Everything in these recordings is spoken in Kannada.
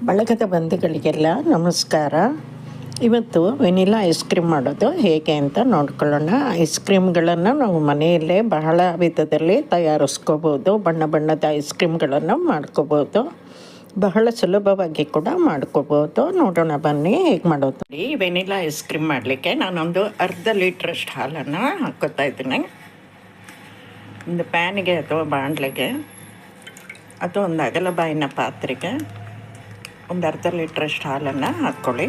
ಬಳಗದ ಬಂಧುಗಳಿಗೆಲ್ಲ ನಮಸ್ಕಾರ. ಇವತ್ತು ವೆನಿಲಾ ಐಸ್ ಕ್ರೀಮ್ ಮಾಡೋದು ಹೇಗೆ ಅಂತ ನೋಡ್ಕೊಳ್ಳೋಣ. ಐಸ್ ಕ್ರೀಮ್ಗಳನ್ನು ನಾವು ಮನೆಯಲ್ಲೇ ಬಹಳ ವಿಧದಲ್ಲಿ ತಯಾರಿಸ್ಕೋಬೋದು. ಬಣ್ಣ ಬಣ್ಣದ ಐಸ್ ಕ್ರೀಮ್ಗಳನ್ನು ಮಾಡ್ಕೋಬೋದು. ಬಹಳ ಸುಲಭವಾಗಿ ಕೂಡ ಮಾಡ್ಕೋಬೋದು. ನೋಡೋಣ ಬನ್ನಿ ಹೇಗೆ ಮಾಡೋದು. ಈ ವೆನಿಲಾ ಐಸ್ ಕ್ರೀಮ್ ಮಾಡಲಿಕ್ಕೆ ನಾನೊಂದು ಅರ್ಧ ಲೀಟ್ರಷ್ಟು ಹಾಲನ್ನು ಹಾಕ್ಕೋತಾ ಇದ್ದೀನಿ. ಒಂದು ಪ್ಯಾನಿಗೆ ಅಥವಾ ಬಾಣಲೆಗೆ ಅಥವಾ ಒಂದು ಅಗಲ ಬಾಯಿನ ಪಾತ್ರೆಗೆ ಒಂದು ಅರ್ಧ ಲೀಟ್ರಷ್ಟು ಹಾಲನ್ನು ಹಾಕ್ಕೊಳ್ಳಿ.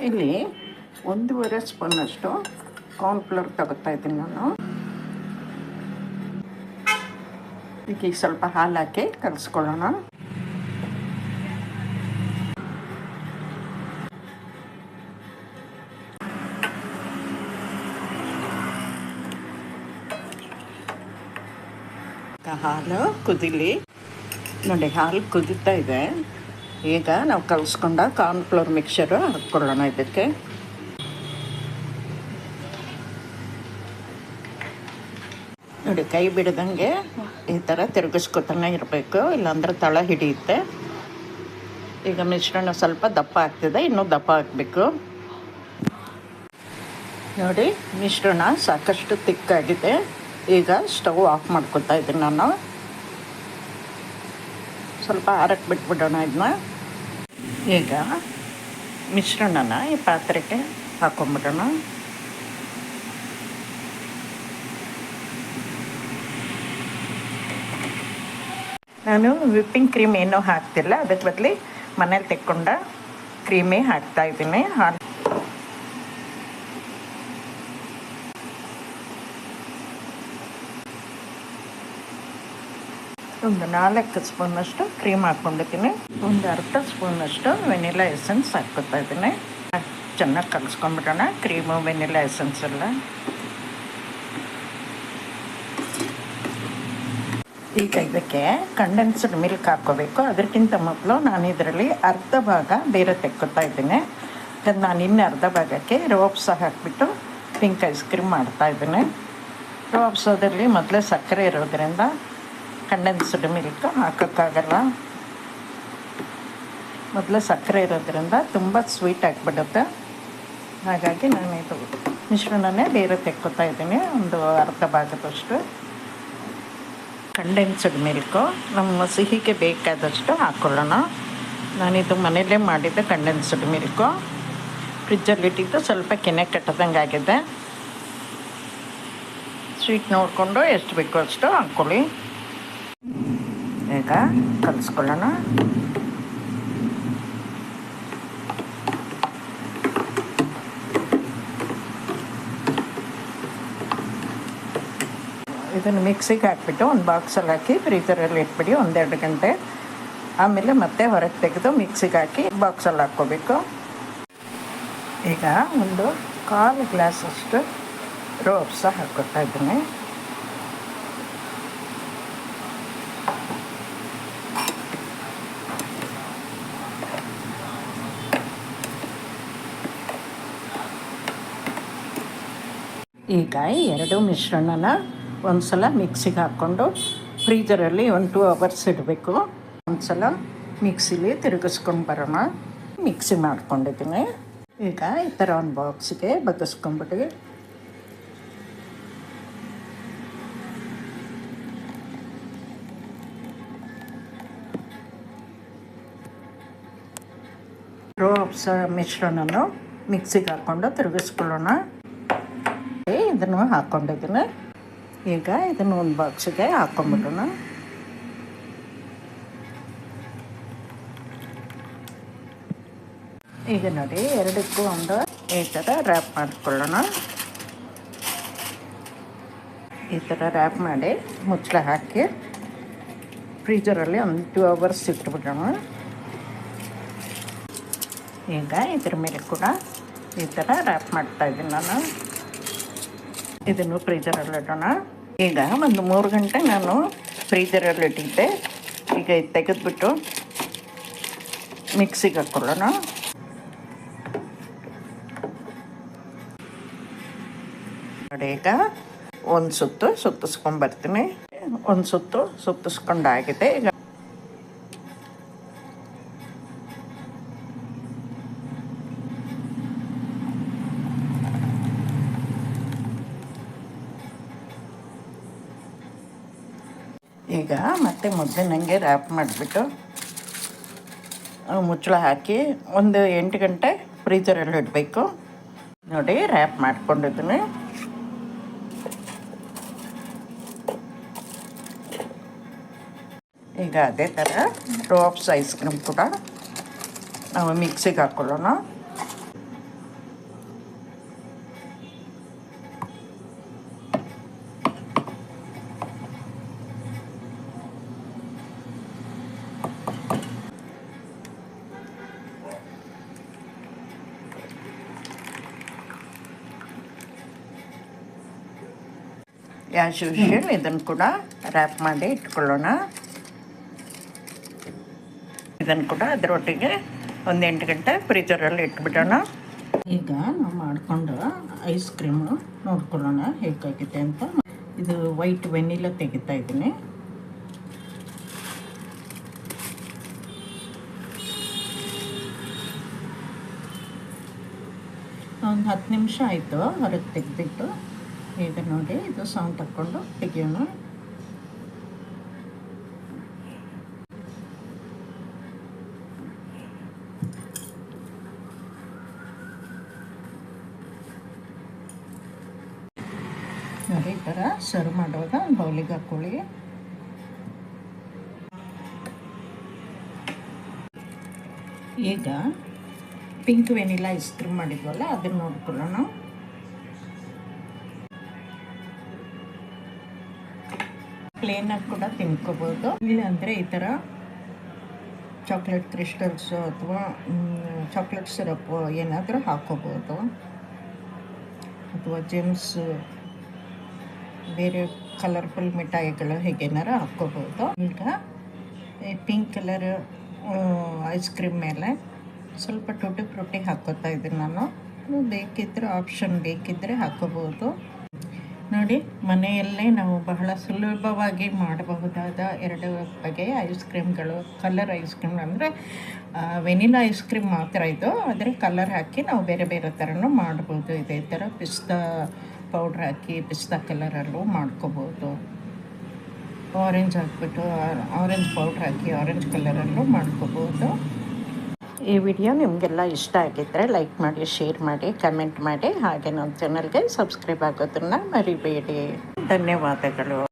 ಇಲ್ಲಿ 1.5 ಸ್ಪೂನಷ್ಟು ಕಾರ್ನ್ಫ್ಲೋರ್ ತಗೋತಾ ಇದ್ದೀನಿ ನಾನು. ಈಗ ಸ್ವಲ್ಪ ಹಾಲು ಹಾಕಿ ಕಲಿಸ್ಕೊಳ್ಳೋಣ. ಹಾಲು ಕುದಿಲಿ ನೋಡಿ. ಹಾಲು ಕುದೀತಾ ಇದೆ. ಈಗ ನಾವು ಕಲಿಸ್ಕೊಂಡ ಕಾರ್ನ್ಫ್ಲೋರ್ ಮಿಕ್ಸರು ಹಾಕ್ಕೊಳ್ಳೋಣ. ಇದಕ್ಕೆ ನೋಡಿ, ಕೈ ಬಿಡದಂಗೆ ಈ ಥರ ತಿರುಗಿಸ್ಕೊತಾನೆ ಇರಬೇಕು, ಇಲ್ಲಾಂದ್ರೆ ತಳ ಹಿಡಿಯುತ್ತೆ. ಈಗ ಮಿಶ್ರಣ ಸ್ವಲ್ಪ ದಪ್ಪ ಆಗ್ತಿದೆ, ಇನ್ನೂ ದಪ್ಪ ಹಾಕಬೇಕು. ನೋಡಿ, ಮಿಶ್ರಣ ಸಾಕಷ್ಟು ತಿಕ್ಕಾಗಿದೆ. ಈಗ ಸ್ಟವ್ ಆಫ್ ಮಾಡ್ಕೊತಾ ಇದ್ದೀನಿ ನಾನು. ಸ್ವಲ್ಪ ಆರಕ್ಕೆ ಬಿಟ್ಬಿಡೋಣ ಇದನ್ನ. ಈಗ ಮಿಶ್ರಣನ ಈ ಪಾತ್ರೆಗೆ ಹಾಕೊಂಡ್ಬಿಡೋಣ. ನಾನು ವಿಪ್ಪಿಂಗ್ ಕ್ರೀಮ್ ಏನೂ ಹಾಕ್ತಿಲ್ಲ, ಅದಕ್ಕೆ ಬದಲಿ ಮನೇಲಿ ತೆಕ್ಕೊಂಡ ಕ್ರೀಮೇ ಹಾಕ್ತಾಯಿದ್ದೀನಿ. ಒಂದು 4 ಸ್ಪೂನಷ್ಟು ಕ್ರೀಮ್ ಹಾಕ್ಕೊಂಡಿದ್ದೀನಿ. ಒಂದು ಅರ್ಧ ಸ್ಪೂನಷ್ಟು ವೆನಿಲಾ ಎಸೆನ್ಸ್ ಹಾಕ್ಕೊತಾ ಇದ್ದೀನಿ. ಚೆನ್ನಾಗಿ ಕಲಿಸ್ಕೊಂಡ್ಬಿಡೋಣ ಕ್ರೀಮು ವೆನಿಲಾ ಎಸೆನ್ಸ್ ಎಲ್ಲ. ಈಗ ಇದಕ್ಕೆ ಕಂಡೆನ್ಸ್ಡ್ ಮಿಲ್ಕ್ ಹಾಕ್ಕೋಬೇಕು. ಅದಕ್ಕಿಂತ ಮೊದಲು ನಾನು ಇದರಲ್ಲಿ ಅರ್ಧ ಭಾಗ ಬೇರೆ ತೆಕ್ಕೊತಾ ಇದ್ದೀನಿ. ನಾನು ಇನ್ನೂ ಅರ್ಧ ಭಾಗಕ್ಕೆ ರೋಬ್ಸ ಹಾಕಿಬಿಟ್ಟು ಪಿಂಕ್ ಐಸ್ ಕ್ರೀಮ್ ಮಾಡ್ತಾಯಿದ್ದೀನಿ. ರೋಬ್ಸೋದಲ್ಲಿ ಮೊದಲೇ ಸಕ್ಕರೆ ಇರೋದ್ರಿಂದ ಕಂಡೆನ್ಸ್ಡ್ ಮಿಲ್ಕ್ ಹಾಕೋಕ್ಕಾಗಲ್ಲ. ಮೊದಲು ಸಕ್ಕರೆ ಇರೋದ್ರಿಂದ ತುಂಬ ಸ್ವೀಟ್ ಆಗಿಬಿಡುತ್ತೆ. ಹಾಗಾಗಿ ನಾನು ಇದು ಮಿಶ್ರಣನೇ ಬೇರೆ ತೆಕ್ಕೋತಾ ಇದ್ದೀನಿ. ಒಂದು ಅರ್ಧ ಭಾಗದಷ್ಟು ಕಂಡೆನ್ಸ್ಡ್ ಮಿಲ್ಕು ನಮ್ಮ ಸಿಹಿಗೆ ಬೇಕಾದಷ್ಟು ಹಾಕ್ಕೊಳ್ಳೋಣ. ನಾನಿದು ಮನೆಯಲ್ಲೇ ಮಾಡಿದ್ದೆ ಕಂಡೆನ್ಸ್ಡ್ ಮಿಲ್ಕು. ಫ್ರಿಜ್ಜಲ್ಲಿಟ್ಟಿದ್ದು ಸ್ವಲ್ಪ ಕೆನೆ ಕಟ್ಟದಂಗೆ ಆಗಿದೆ. ಸ್ವೀಟ್ ನೋಡಿಕೊಂಡು ಎಷ್ಟು ಬೇಕೋ ಅಷ್ಟು ಹಾಕ್ಕೊಳ್ಳಿ. ಈಗ ಕಲಿಸ್ಕೊಳ್ಳೋಣ. ಇದನ್ನು ಮಿಕ್ಸಿಗೆ ಹಾಕಿಬಿಟ್ಟು ಒಂದು ಬಾಕ್ಸಲ್ಲಿ ಹಾಕಿ ಫ್ರೀಜರಲ್ಲಿ ಇಟ್ಬಿಡಿ 1-2 ಗಂಟೆ. ಆಮೇಲೆ ಮತ್ತೆ ಹೊರಗೆ ತೆಗೆದು ಮಿಕ್ಸಿಗೆ ಹಾಕಿ ಬಾಕ್ಸಲ್ಲಿ ಹಾಕ್ಕೋಬೇಕು. ಈಗ ಒಂದು 1/4 ಗ್ಲಾಸಷ್ಟು ರೋಬ್ಸ ಹಾಕ್ಕೊತಾ ಇದ್ದೀನಿ. ಈಗ ಈ 2 ಮಿಶ್ರಣನ ಒಂದು ಸಲ ಮಿಕ್ಸಿಗೆ ಹಾಕ್ಕೊಂಡು ಫ್ರೀಜರಲ್ಲಿ 1-2 ಅವರ್ಸ್ ಇಡಬೇಕು. ಒಂದು ಸಲ ಮಿಕ್ಸಿಲಿ ತಿರುಗಿಸ್ಕೊಂಡು ಬರೋಣ. ಮಿಕ್ಸಿ ಮಾಡ್ಕೊಂಡಿದ್ದೀನಿ. ಈಗ ಈ ಥರ ಒಂದು ಬಾಕ್ಸಿಗೆ ಬಗ್ಗಿಸ್ಕೊಂಡ್ಬಿಟ್ಟು ರೋಬ್ಸ್ ಮಿಶ್ರಣವನ್ನು ಮಿಕ್ಸಿಗೆ ಹಾಕ್ಕೊಂಡು ತಿರುಗಿಸ್ಕೊಳ್ಳೋಣ. ಇದನ್ನು ಹಾಕ್ಕೊಂಡಿದ್ದೀನಿ. ಈಗ ಇದನ್ನು ಒಂದು ಬಾಕ್ಸಿಗೆ ಹಾಕ್ಕೊಂಡ್ಬಿಡೋಣ. ಈಗ ನೋಡಿ, ಎರಡಕ್ಕೂ ಒಂದು ಈ ಥರ ರ್ಯಾಪ್ ಮಾಡ್ಕೊಳ್ಳೋಣ. ಈ ಥರ ರ್ಯಾಪ್ ಮಾಡಿ ಮುಚ್ಚಳ ಹಾಕಿ ಫ್ರೀಜರಲ್ಲಿ ಒಂದು 2 ಅವರ್ಸ್ ಇಟ್ಬಿಡೋಣ. ಈಗ ಇದ್ರ ಮೇಲೆ ಕೂಡ ಈ ಥರ ರ್ಯಾಪ್ ಮಾಡ್ತಾಯಿದ್ದೀನಿ ನಾನು. ಇದನ್ನು ಫ್ರೀಜರಲ್ಲಿ ಇಡೋಣ. ಈಗ ಒಂದು 3 ಗಂಟೆ ನಾನು ಫ್ರೀಜರಲ್ಲಿ ಇಟ್ಟಿದ್ದೆ. ಈಗ ಇದು ತೆಗೆದುಬಿಟ್ಟು ಮಿಕ್ಸಿಗೆ ಹಾಕ್ಕೊಳ್ಳೋಣ. ನೋಡಿ, ಈಗ ಒಂದು ಸುತ್ತು ಸುತ್ತಿಸ್ಕೊಂಬರ್ತೀನಿ. ಒಂದು ಸುತ್ತು ಸುತ್ತಿಸ್ಕೊಂಡಾಗಿದೆ. ಈಗ ಮತ್ತೆ ಮುದ್ದೆ ರ್ಯಾಪ್ ಮಾಡಿಬಿಟ್ಟು ಮುಚ್ಚಳ ಹಾಕಿ ಒಂದು 8 ಗಂಟೆ ಫ್ರೀಜರಲ್ಲಿ ಇಡಬೇಕು. ನೋಡಿ ರ್ಯಾಪ್ ಮಾಡ್ಕೊಂಡಿದ್ದೀನಿ. ಈಗ ಅದೇ ಥರ ಡ್ರಾಪ್ಸ್ ಐಸ್ ಕ್ರೀಮ್ ಕೂಡ ನಾವು ಮಿಕ್ಸಿಗೆ ಹಾಕ್ಕೊಳ್ಳೋಣ. ಆ್ಯಸ್ ಯೂಶುವಲ್ ಇದನ್ನು ಕೂಡ ರ್ಯಾಪ್ ಮಾಡಿ ಇಟ್ಕೊಳ್ಳೋಣ. ಇದನ್ನು ಕೂಡ ಅದರೊಟ್ಟಿಗೆ ಒಂದು 8 ಗಂಟೆ ಫ್ರೀಜರಲ್ಲಿ ಇಟ್ಬಿಡೋಣ. ಈಗ ನಾವು ಮಾಡಿಕೊಂಡು ಐಸ್ ಕ್ರೀಮು ನೋಡ್ಕೊಳ್ಳೋಣ ಹೇಗಾಗಿದೆ ಅಂತ. ಇದು ವೈಟ್ ವೆನಿಲಾ ತೆಗಿತಾ ಇದ್ದೀನಿ. ಒಂದು 10 ನಿಮಿಷ ಆಯಿತು ಹೊರಗೆ ತೆಗೆದಿಟ್ಟು. ಈಗ ನೋಡಿ ಇದು ಸೌಂಡ್ ತಕ್ಕೊಂಡು ತೆಗಿಯೋಣ. ನೋಡಿ ಈ ಥರ ಸರ್ವ್ ಮಾಡುವಾಗ ಬೌಲಿಗೆ ಹಾಕ್ಕೊಳ್ಳಿ. ಈಗ ಪಿಂಕ್ ವೆನಿಲಾ ಐಸ್ ಕ್ರೀಮ್ ಮಾಡಿದ್ವಲ್ಲ ಅದನ್ನು ನೋಡ್ಕೊಳ್ಳೋಣ. ಪ್ಲೇನಾಗಿ ಕೂಡ ತಿನ್ಕೋಬೋದು. ಇಲ್ಲಾಂದರೆ ಈ ಥರ ಚಾಕ್ಲೇಟ್ ಕ್ರಿಸ್ಟಲ್ಸು ಅಥವಾ ಚಾಕ್ಲೇಟ್ ಸಿರಪ್ಪು ಏನಾದರೂ ಹಾಕ್ಕೋಬೋದು, ಅಥವಾ ಜೆಮ್ಸು ಬೇರೆ ಕಲರ್ಫುಲ್ ಮಿಠಾಯಿಗಳು ಹೇಗೇನಾರು ಹಾಕ್ಕೋಬೋದು. ಈಗ ಪಿಂಕ್ ಕಲರ್ ಐಸ್ ಕ್ರೀಮ್ ಮೇಲೆ ಸ್ವಲ್ಪ ಟೂಟಿ ಫ್ರೂಟಿ ಹಾಕ್ಕೋತಾ ಇದ್ದೀನಿ ನಾನು. ಬೇಕಿದ್ದರೆ ಆಪ್ಷನ್ ಬೇಕಿದ್ದರೆ ಹಾಕ್ಕೋಬೋದು. ನೋಡಿ ಮನೆಯಲ್ಲೇ ನಾವು ಬಹಳ ಸುಲಭವಾಗಿ ಮಾಡಬಹುದಾದ 2 ಬಗೆಯ ಐಸ್ ಕ್ರೀಮ್ಗಳು. ಕಲರ್ ಐಸ್ ಕ್ರೀಮ್ ಅಂದರೆ ವೆನಿಲಾ ಐಸ್ ಕ್ರೀಮ್ ಮಾತ್ರ ಇದು, ಆದರೆ ಕಲರ್ ಹಾಕಿ ನಾವು ಬೇರೆ ಬೇರೆ ಥರನೂ ಮಾಡ್ಬೋದು. ಇದೇ ಥರ ಪಿಸ್ತಾ ಪೌಡ್ರ್ ಹಾಕಿ ಪಿಸ್ತಾ ಕಲರಲ್ಲೂ ಮಾಡ್ಕೋಬೋದು. ಆರೆಂಜ್ ಹಾಕ್ಬಿಟ್ಟು ಆರೆಂಜ್ ಪೌಡ್ರ್ ಹಾಕಿ ಆರೆಂಜ್ ಕಲರಲ್ಲೂ ಮಾಡ್ಕೋಬೋದು. ಈ ವಿಡಿಯೋ ನಿಮಗೆಲ್ಲ ಇಷ್ಟ ಆಗಿದ್ದರೆ ಲೈಕ್ ಮಾಡಿ, ಶೇರ್ ಮಾಡಿ, ಕಮೆಂಟ್ ಮಾಡಿ, ಹಾಗೆ ನಮ್ಮ ಚಾನಲ್ಗೆ ಸಬ್ಸ್ಕ್ರೈಬ್ ಆಗೋದನ್ನು ಮರಿಬೇಡಿ. ಧನ್ಯವಾದಗಳು.